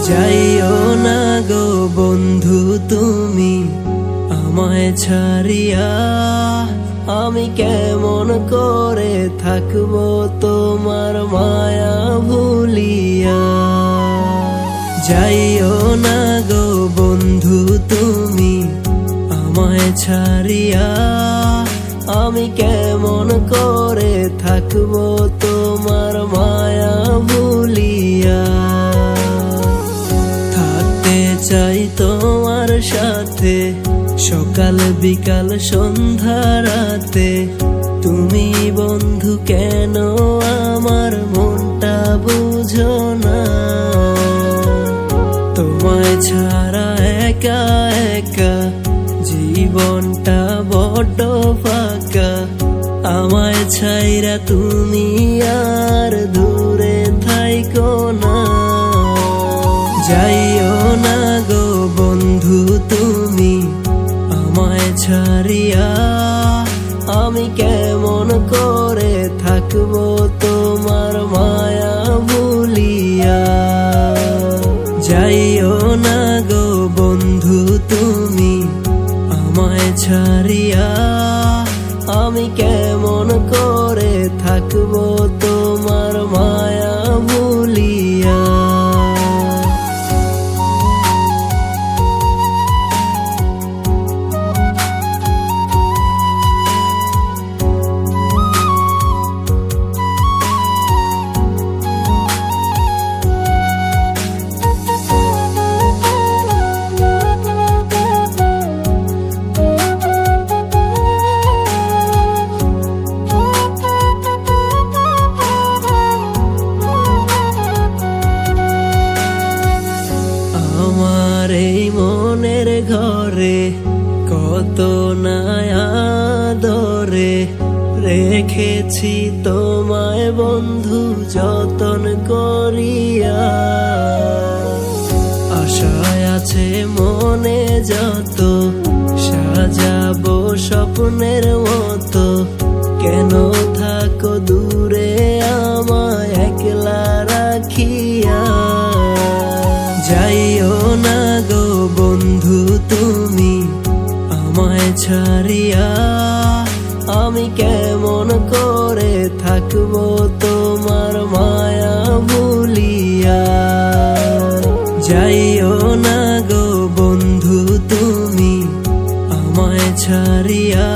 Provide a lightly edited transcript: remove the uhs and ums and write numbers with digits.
যাইও না গো বন্ধু তুমি আমায় ছাড়িয়া, আমি কেমন করে থাকবো তোমার মায়া ভুলিয়া। যাইও না গো বন্ধু তুমি আমায় ছাড়িয়া, আমি কেমন করে থাকবো তোমার মায়া ভুলিয়া। থাকতে চাই তোমার সাথে সকাল বিকাল সন্ধ্যা রাতে, তুমি বন্ধু কেন আমার মনটা বুঝো না। তোমায় ছাড়া একা একা জীবনটা বড্ড ফাঁকা, আমায় ছাইরা তুমি আর দূরে থাইকো না। যাইও না গো বন্ধু তুমি আমায় ছাড়িয়া, আমি কেমন করে থাকবো তোমার মায়া ভুলিয়া। যাইও না গো বন্ধু তুমি আমায় ছাড়িয়া, আমি কেমন করে থাকবো তোমার মায়া ভুলিয়া। আমার এই মনের ঘরে কত নায়া দরে রেখেছি তোমায় বন্ধু যতন করিয়া। আশায় আছে মনে যত সাজাবো স্বপ্নের মতো, কেন থাকো দূরে আমায় একলা রাখিয়া। যাইও না গো বন্ধু তুমি আমায় ছাড়িয়া, আমি কেমন করে থাকবো তোমার মায়া ভুলিয়া। যাইও না গো বন্ধু তুমি আমায় ছাড়িয়া,